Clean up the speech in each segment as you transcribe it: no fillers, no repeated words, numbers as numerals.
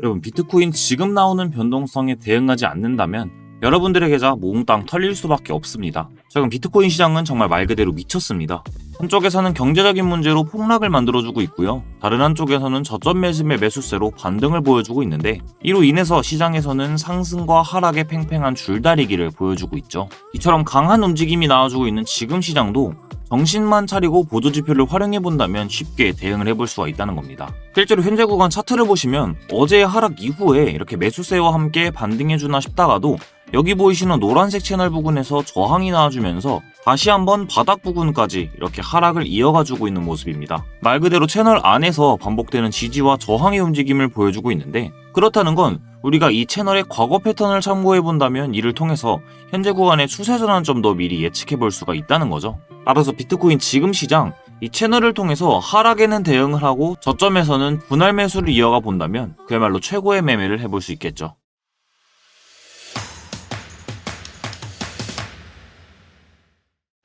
여러분, 비트코인 지금 나오는 변동성에 대응하지 않는다면 여러분들의 계좌 몽땅 털릴 수밖에 없습니다. 최근 비트코인 시장은 정말 말 그대로 미쳤습니다. 한쪽에서는 경제적인 문제로 폭락을 만들어주고 있고요. 다른 한쪽에서는 저점 매집의 매수세로 반등을 보여주고 있는데, 이로 인해서 시장에서는 상승과 하락의 팽팽한 줄다리기를 보여주고 있죠. 이처럼 강한 움직임이 나와주고 있는 지금 시장도 정신만 차리고 보조지표를 활용해본다면 쉽게 대응을 해볼 수가 있다는 겁니다. 실제로 현재 구간 차트를 보시면 어제의 하락 이후에 이렇게 매수세와 함께 반등해주나 싶다가도 여기 보이시는 노란색 채널 부근에서 저항이 나와주면서 다시 한번 바닥 부근까지 이렇게 하락을 이어가주고 있는 모습입니다. 말 그대로 채널 안에서 반복되는 지지와 저항의 움직임을 보여주고 있는데, 그렇다는 건 우리가 이 채널의 과거 패턴을 참고해본다면 이를 통해서 현재 구간의 추세 전환점도 미리 예측해볼 수가 있다는 거죠. 따라서 비트코인 지금 시장, 이 채널을 통해서 하락에는 대응을 하고 저점에서는 분할 매수를 이어가 본다면 그야말로 최고의 매매를 해볼 수 있겠죠.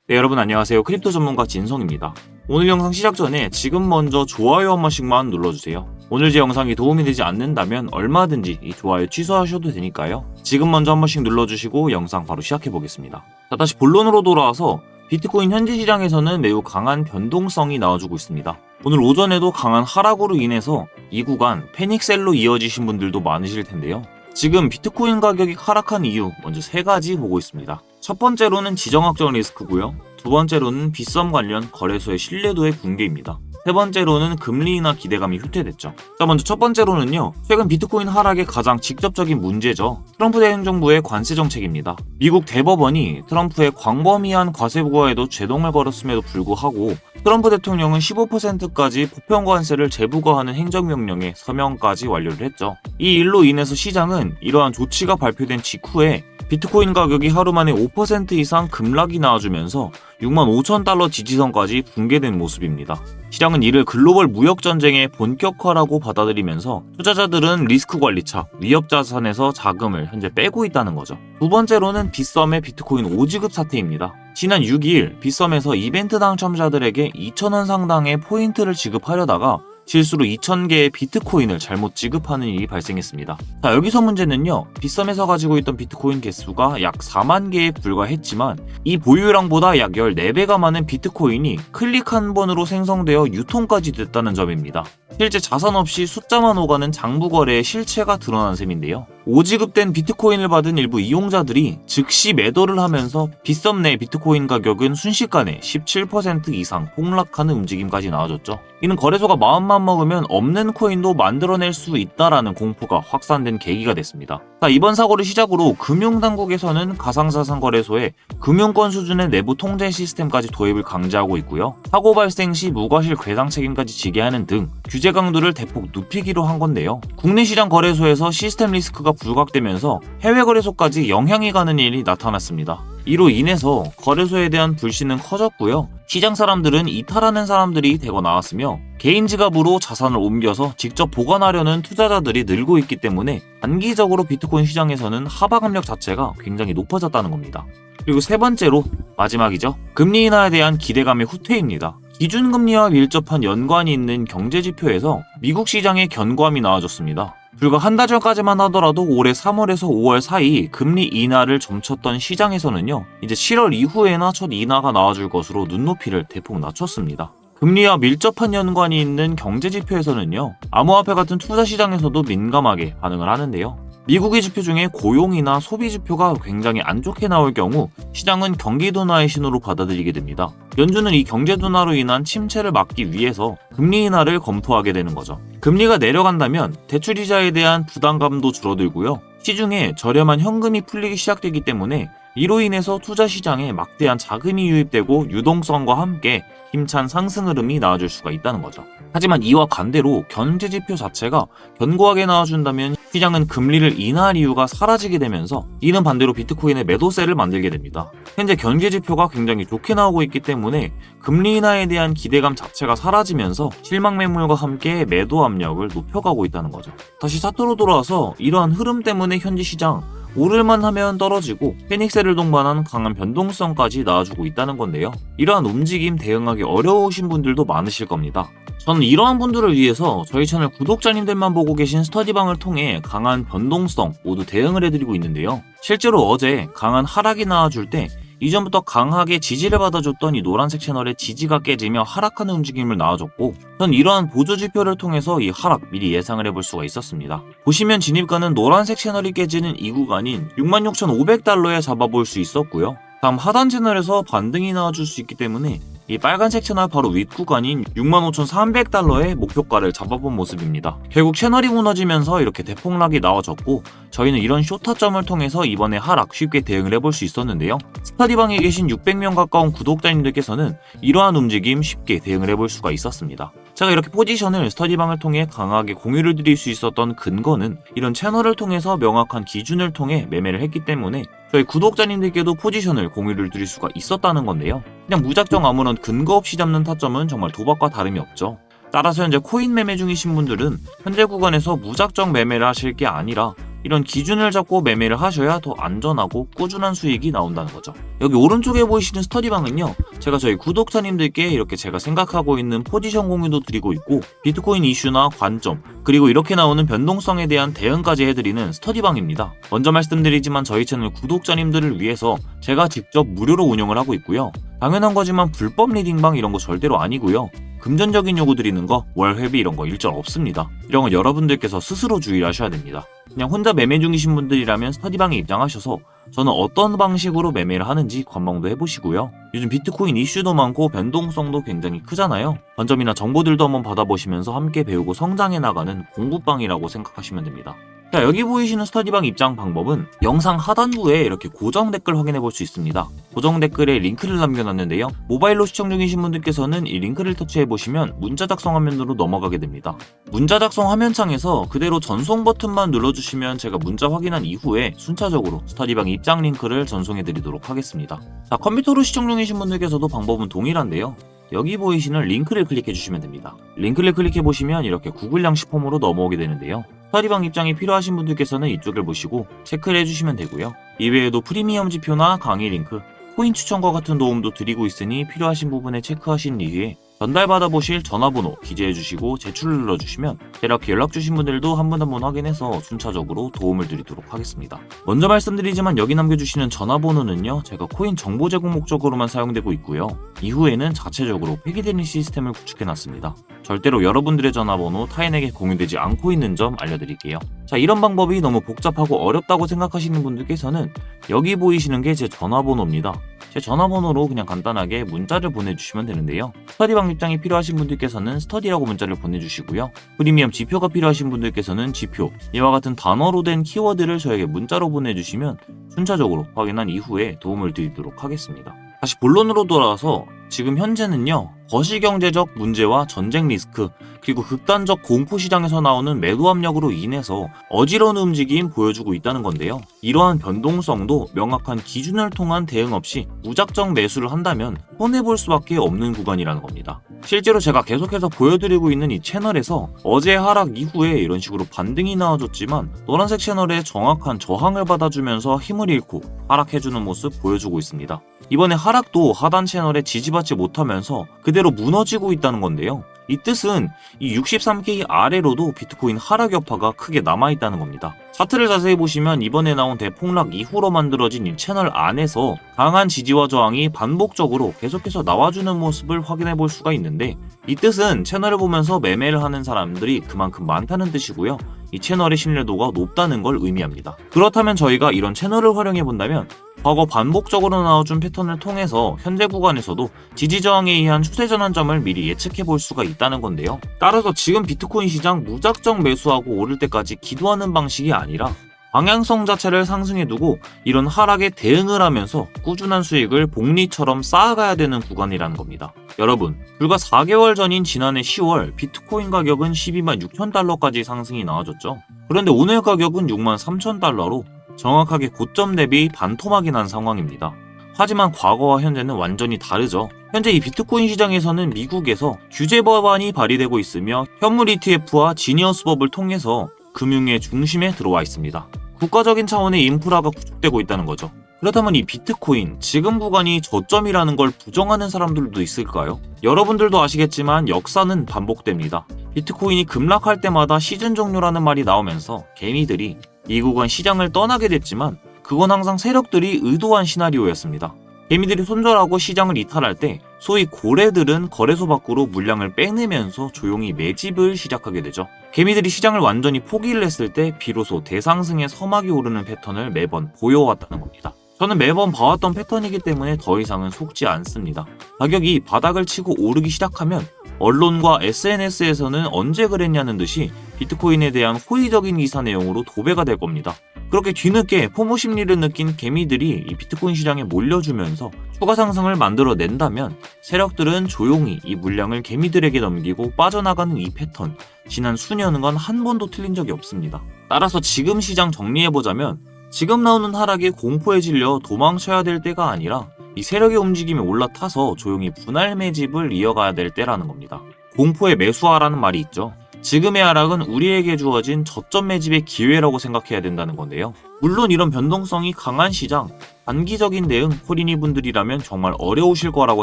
네, 여러분 안녕하세요. 크립토 전문가 진성입니다. 오늘 영상 시작 전에 지금 먼저 좋아요 한 번씩만 눌러주세요. 오늘 제 영상이 도움이 되지 않는다면 얼마든지 이 좋아요 취소하셔도 되니까요. 지금 먼저 한 번씩 눌러주시고 영상 바로 시작해 보겠습니다. 자, 다시 본론으로 돌아와서 비트코인 현지 시장에서는 매우 강한 변동성이 나와주고 있습니다. 오늘 오전에도 강한 하락으로 인해서 이 구간 패닉셀로 이어지신 분들도 많으실 텐데요. 지금 비트코인 가격이 하락한 이유 먼저 세 가지 보고 있습니다. 첫 번째로는 지정학적 리스크고요. 두 번째로는 빗썸 관련 거래소의 신뢰도의 붕괴입니다. 세 번째로는 금리 인하 기대감이 후퇴됐죠. 자, 먼저 첫 번째로는요, 최근 비트코인 하락의 가장 직접적인 문제죠. 트럼프 대행정부의 관세 정책입니다. 미국 대법원이 트럼프의 광범위한 과세 부과에도 제동을 걸었음에도 불구하고 트럼프 대통령은 15%까지 보편 관세를 재부과하는 행정명령에 서명까지 완료를 했죠. 이 일로 인해서 시장은 이러한 조치가 발표된 직후에 비트코인 가격이 하루 만에 5% 이상 급락이 나와주면서 65,000달러 지지선까지 붕괴된 모습입니다. 시장은 이를 글로벌 무역전쟁의 본격화라고 받아들이면서 투자자들은 리스크 관리차, 위협자산에서 자금을 현재 빼고 있다는 거죠. 두 번째로는 빗썸의 비트코인 오지급 사태입니다. 지난 6일 빗썸에서 이벤트 당첨자들에게 2,000원 상당의 포인트를 지급하려다가 실수로 2,000개의 비트코인을 잘못 지급하는 일이 발생했습니다. 자, 여기서 문제는요, 빗썸에서 가지고 있던 비트코인 개수가 약 4만 개에 불과했지만 이 보유량보다 약 14배가 많은 비트코인이 클릭 한 번으로 생성되어 유통까지 됐다는 점입니다. 실제 자산 없이 숫자만 오가는 장부 거래의 실체가 드러난 셈인데요. 오지급된 비트코인을 받은 일부 이용자들이 즉시 매도를 하면서 빗썸 내 비트코인 가격은 순식간에 17% 이상 폭락하는 움직임까지 나와줬죠. 이는 거래소가 마음만 먹으면 없는 코인도 만들어낼 수 있다라는 공포가 확산된 계기가 됐습니다. 자, 이번 사고를 시작으로 금융당국에서는 가상자산 거래소에 금융권 수준의 내부 통제 시스템까지 도입을 강제하고 있고요. 사고 발생 시 무과실 괴상 책임까지 지게 하는 등 규제 강도를 대폭 눕히기로 한 건데요. 국내 시장 거래소에서 시스템 리스크가 부각되면서 해외 거래소까지 영향이 가는 일이 나타났습니다. 이로 인해서 거래소에 대한 불신은 커졌고요. 시장 사람들은 이탈하는 사람들이 대거 나왔으며 개인 지갑으로 자산을 옮겨서 직접 보관하려는 투자자들이 늘고 있기 때문에 단기적으로 비트코인 시장에서는 하방 압력 자체가 굉장히 높아졌다는 겁니다. 그리고 세 번째로 마지막이죠. 금리 인하에 대한 기대감의 후퇴입니다. 기준금리와 밀접한 연관이 있는 경제지표에서 미국 시장의 견고함이 나와줬습니다. 불과 한 달 전까지만 하더라도 올해 3월에서 5월 사이 금리 인하를 점쳤던 시장에서는요, 이제 7월 이후에나 첫 인하가 나와줄 것으로 눈높이를 대폭 낮췄습니다. 금리와 밀접한 연관이 있는 경제지표에서는요, 암호화폐 같은 투자시장에서도 민감하게 반응을 하는데요. 미국의 지표 중에 고용이나 소비 지표가 굉장히 안 좋게 나올 경우 시장은 경기 둔화의 신호로 받아들이게 됩니다. 연준은 이 경제 둔화로 인한 침체를 막기 위해서 금리 인하를 검토하게 되는 거죠. 금리가 내려간다면 대출이자에 대한 부담감도 줄어들고요. 시중에 저렴한 현금이 풀리기 시작되기 때문에 이로 인해서 투자 시장에 막대한 자금이 유입되고 유동성과 함께 힘찬 상승 흐름이 나와줄 수가 있다는 거죠. 하지만 이와 반대로 경제지표 자체가 견고하게 나와준다면 시장은 금리를 인하할 이유가 사라지게 되면서 이는 반대로 비트코인의 매도세를 만들게 됩니다. 현재 경제지표가 굉장히 좋게 나오고 있기 때문에 금리 인하에 대한 기대감 자체가 사라지면서 실망 매물과 함께 매도 압력을 높여가고 있다는 거죠. 다시 차트로 돌아와서 이러한 흐름 때문에 현지 시장 오를만 하면 떨어지고 패닉셀을 동반한 강한 변동성까지 낳아주고 있다는 건데요. 이러한 움직임 대응하기 어려우신 분들도 많으실 겁니다. 저는 이러한 분들을 위해서 저희 채널 구독자님들만 보고 계신 스터디방을 통해 강한 변동성 모두 대응을 해드리고 있는데요. 실제로 어제 강한 하락이 나와줄 때 이전부터 강하게 지지를 받아줬던 이 노란색 채널의 지지가 깨지며 하락하는 움직임을 나와줬고, 전 이러한 보조지표를 통해서 이 하락 미리 예상을 해볼 수가 있었습니다. 보시면 진입가는 노란색 채널이 깨지는 이 구간인 66,500달러에 잡아볼 수 있었고요. 다음 하단 채널에서 반등이 나와줄 수 있기 때문에 이 빨간색 채널 바로 윗 구간인 65,300달러의 목표가를 잡아본 모습입니다. 결국 채널이 무너지면서 이렇게 대폭락이 나와졌고, 저희는 이런 쇼타점을 통해서 이번에 하락 쉽게 대응을 해볼 수 있었는데요. 스터디방에 계신 600명 가까운 구독자님들께서는 이러한 움직임 쉽게 대응을 해볼 수가 있었습니다. 제가 이렇게 포지션을 스터디방을 통해 강하게 공유를 드릴 수 있었던 근거는 이런 채널을 통해서 명확한 기준을 통해 매매를 했기 때문에 저희 구독자님들께도 포지션을 공유를 드릴 수가 있었다는 건데요. 그냥 무작정 아무런 근거 없이 잡는 타점은 정말 도박과 다름이 없죠. 따라서 현재 코인 매매 중이신 분들은 현재 구간에서 무작정 매매를 하실 게 아니라 이런 기준을 잡고 매매를 하셔야 더 안전하고 꾸준한 수익이 나온다는 거죠. 여기 오른쪽에 보이시는 스터디방은요, 제가 저희 구독자님들께 이렇게 제가 생각하고 있는 포지션 공유도 드리고 있고, 비트코인 이슈나 관점, 그리고 이렇게 나오는 변동성에 대한 대응까지 해드리는 스터디방입니다. 먼저 말씀드리지만 저희 채널 구독자님들을 위해서 제가 직접 무료로 운영을 하고 있고요. 당연한 거지만 불법 리딩방 이런 거 절대로 아니고요. 금전적인 요구 드리는 거, 월 회비 이런 거 일절 없습니다. 이런 건 여러분들께서 스스로 주의를 하셔야 됩니다. 그냥 혼자 매매 중이신 분들이라면 스터디방에 입장하셔서 저는 어떤 방식으로 매매를 하는지 관망도 해보시고요. 요즘 비트코인 이슈도 많고 변동성도 굉장히 크잖아요. 관점이나 정보들도 한번 받아보시면서 함께 배우고 성장해 나가는 공부방이라고 생각하시면 됩니다. 자, 여기 보이시는 스터디방 입장 방법은 영상 하단부에 이렇게 고정 댓글 확인해 볼 수 있습니다. 고정 댓글에 링크를 남겨놨는데요. 모바일로 시청 중이신 분들께서는 이 링크를 터치해 보시면 문자 작성 화면으로 넘어가게 됩니다. 문자 작성 화면창에서 그대로 전송 버튼만 눌러주시면 제가 문자 확인한 이후에 순차적으로 스터디방 입장 링크를 전송해 드리도록 하겠습니다. 자, 컴퓨터로 시청 중이신 분들께서도 방법은 동일한데요. 여기 보이시는 링크를 클릭해 주시면 됩니다. 링크를 클릭해 보시면 이렇게 구글 양식 폼으로 넘어오게 되는데요. 스터디방 입장이 필요하신 분들께서는 이쪽을 보시고 체크를 해주시면 되고요. 이외에도 프리미엄 지표나 강의 링크, 코인 추천과 같은 도움도 드리고 있으니 필요하신 부분에 체크하신 이후에 전달받아 보실 전화번호 기재해 주시고 제출을 눌러주시면 이렇게 연락 주신 분들도 한 분 한 분 확인해서 순차적으로 도움을 드리도록 하겠습니다. 먼저 말씀드리지만 여기 남겨주시는 전화번호는요, 제가 코인 정보 제공 목적으로만 사용되고 있고요. 이후에는 자체적으로 폐기되는 시스템을 구축해놨습니다. 절대로 여러분들의 전화번호 타인에게 공유되지 않고 있는 점 알려드릴게요. 자, 이런 방법이 너무 복잡하고 어렵다고 생각하시는 분들께서는 여기 보이시는 게 제 전화번호입니다. 제 전화번호로 그냥 간단하게 문자를 보내주시면 되는데요. 스터디방 입장이 필요하신 분들께서는 스터디라고 문자를 보내주시고요. 프리미엄 지표가 필요하신 분들께서는 지표, 이와 같은 단어로 된 키워드를 저에게 문자로 보내주시면 순차적으로 확인한 이후에 도움을 드리도록 하겠습니다. 다시 본론으로 돌아와서 지금 현재는요, 거시경제적 문제와 전쟁 리스크, 그리고 극단적 공포시장에서 나오는 매도 압력으로 인해서 어지러운 움직임 보여주고 있다는 건데요. 이러한 변동성도 명확한 기준을 통한 대응 없이 무작정 매수를 한다면 손해볼 수밖에 없는 구간이라는 겁니다. 실제로 제가 계속해서 보여드리고 있는 이 채널에서 어제 하락 이후에 이런 식으로 반등이 나와줬지만 노란색 채널에 정확한 저항을 받아주면서 힘을 잃고 하락해주는 모습 보여주고 있습니다. 이번에 하락도 하단 채널에 지지받지 못하면서 그대로 무너지고 있다는 건데요. 이 뜻은 이 63K 아래로도 비트코인 하락 여파가 크게 남아있다는 겁니다. 차트를 자세히 보시면 이번에 나온 대폭락 이후로 만들어진 이 채널 안에서 강한 지지와 저항이 반복적으로 계속해서 나와주는 모습을 확인해 볼 수가 있는데, 이 뜻은 채널을 보면서 매매를 하는 사람들이 그만큼 많다는 뜻이고요. 이 채널의 신뢰도가 높다는 걸 의미합니다. 그렇다면 저희가 이런 채널을 활용해 본다면 과거 반복적으로 나와준 패턴을 통해서 현재 구간에서도 지지저항에 의한 추세 전환점을 미리 예측해 볼 수가 있다는 건데요. 따라서 지금 비트코인 시장 무작정 매수하고 오를 때까지 기도하는 방식이 아니라 방향성 자체를 상승해 두고 이런 하락에 대응을 하면서 꾸준한 수익을 복리처럼 쌓아가야 되는 구간이라는 겁니다. 여러분, 불과 4개월 전인 지난해 10월 비트코인 가격은 12만 6천 달러까지 상승이 나와줬죠. 그런데 오늘 가격은 6만 3천 달러로 정확하게 고점 대비 반토막이 난 상황입니다. 하지만 과거와 현재는 완전히 다르죠. 현재 이 비트코인 시장에서는 미국에서 규제 법안이 발의되고 있으며 현물 ETF와 지니어스법을 통해서 금융의 중심에 들어와 있습니다. 국가적인 차원의 인프라가 구축되고 있다는 거죠. 그렇다면 이 비트코인, 지금 구간이 저점이라는 걸 부정하는 사람들도 있을까요? 여러분들도 아시겠지만 역사는 반복됩니다. 비트코인이 급락할 때마다 시즌 종료라는 말이 나오면서 개미들이 이 구간 시장을 떠나게 됐지만 그건 항상 세력들이 의도한 시나리오였습니다. 개미들이 손절하고 시장을 이탈할 때 소위 고래들은 거래소 밖으로 물량을 빼내면서 조용히 매집을 시작하게 되죠. 개미들이 시장을 완전히 포기를 했을 때 비로소 대상승의 서막이 오르는 패턴을 매번 보여왔다는 겁니다. 저는 매번 봐왔던 패턴이기 때문에 더 이상은 속지 않습니다. 가격이 바닥을 치고 오르기 시작하면 언론과 SNS에서는 언제 그랬냐는 듯이 비트코인에 대한 호의적인 기사 내용으로 도배가 될 겁니다. 그렇게 뒤늦게 포모 심리를 느낀 개미들이 이 비트코인 시장에 몰려주면서 추가 상승을 만들어낸다면 세력들은 조용히 이 물량을 개미들에게 넘기고 빠져나가는 이 패턴, 지난 수년간 한 번도 틀린 적이 없습니다. 따라서 지금 시장 정리해보자면 지금 나오는 하락에 공포에 질려 도망쳐야 될 때가 아니라 이 세력의 움직임에 올라타서 조용히 분할 매집을 이어가야 될 때라는 겁니다. 공포에 매수하라는 말이 있죠. 지금의 하락은 우리에게 주어진 저점 매집의 기회라고 생각해야 된다는 건데요. 물론 이런 변동성이 강한 시장, 단기적인 대응 코리니 분들이라면 정말 어려우실 거라고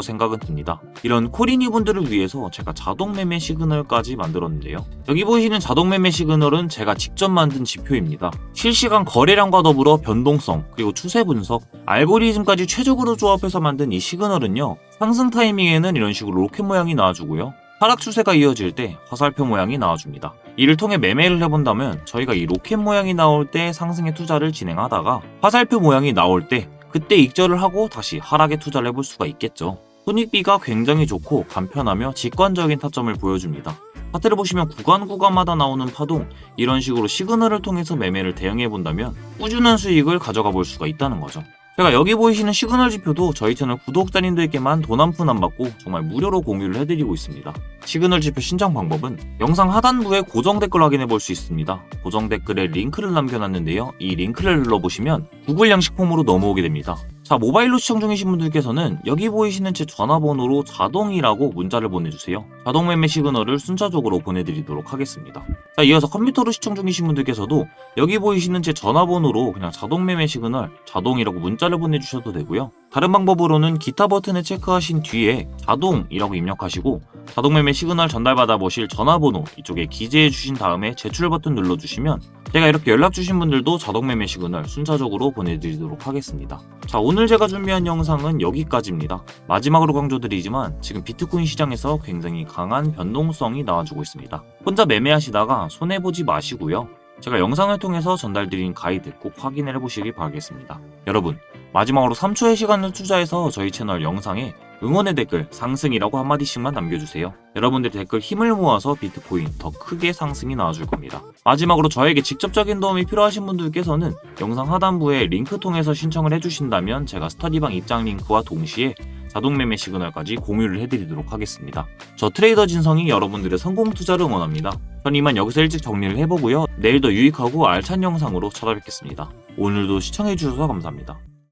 생각은 듭니다. 이런 코리니 분들을 위해서 제가 자동 매매 시그널까지 만들었는데요. 여기 보이시는 자동 매매 시그널은 제가 직접 만든 지표입니다. 실시간 거래량과 더불어 변동성, 그리고 추세 분석, 알고리즘까지 최적으로 조합해서 만든 이 시그널은요. 상승 타이밍에는 이런 식으로 로켓 모양이 나와주고요. 하락 추세가 이어질 때 화살표 모양이 나와줍니다. 이를 통해 매매를 해본다면 저희가 이 로켓 모양이 나올 때 상승의 투자를 진행하다가 화살표 모양이 나올 때 그때 익절을 하고 다시 하락에 투자를 해볼 수가 있겠죠. 손익비가 굉장히 좋고 간편하며 직관적인 타점을 보여줍니다. 차트를 보시면 구간마다 나오는 파동, 이런 식으로 시그널을 통해서 매매를 대응해본다면 꾸준한 수익을 가져가 볼 수가 있다는 거죠. 제가 여기 보이시는 시그널 지표도 저희 채널 구독자님들께만 돈 한 푼 안 받고 정말 무료로 공유를 해드리고 있습니다. 시그널 지표 신청 방법은 영상 하단부에 고정 댓글 확인해 볼 수 있습니다. 고정 댓글에 링크를 남겨놨는데요. 이 링크를 눌러보시면 구글 양식 폼으로 넘어오게 됩니다. 자, 모바일로 시청 중이신 분들께서는 여기 보이시는 제 전화번호로 자동이라고 문자를 보내주세요. 자동 매매 시그널을 순차적으로 보내드리도록 하겠습니다. 자, 이어서 컴퓨터로 시청 중이신 분들께서도 여기 보이시는 제 전화번호로 그냥 자동 매매 시그널 자동이라고 문자를 보내주셔도 되고요. 다른 방법으로는 기타 버튼을 체크하신 뒤에 자동이라고 입력하시고 자동 매매 시그널 전달받아 보실 전화번호 이쪽에 기재해 주신 다음에 제출 버튼 눌러주시면 제가 이렇게 연락 주신 분들도 자동 매매 시그널 순차적으로 보내드리도록 하겠습니다. 자, 오늘 제가 준비한 영상은 여기까지입니다. 마지막으로 강조드리지만 지금 비트코인 시장에서 굉장히 강한 변동성이 나와주고 있습니다. 혼자 매매하시다가 손해보지 마시고요. 제가 영상을 통해서 전달드린 가이드 꼭 확인을 해보시기 바라겠습니다. 여러분, 마지막으로 3초의 시간을 투자해서 저희 채널 영상에 응원의 댓글 상승이라고 한마디씩만 남겨주세요. 여러분들 댓글 힘을 모아서 비트코인 더 크게 상승이 나와줄 겁니다. 마지막으로 저에게 직접적인 도움이 필요하신 분들께서는 영상 하단부에 링크 통해서 신청을 해주신다면 제가 스터디방 입장 링크와 동시에 자동 매매 시그널까지 공유를 해드리도록 하겠습니다. 저 트레이더 진성이 여러분들의 성공 투자를 응원합니다. 전 이만 여기서 일찍 정리를 해보고요. 내일 더 유익하고 알찬 영상으로 찾아뵙겠습니다. 오늘도 시청해주셔서 감사합니다.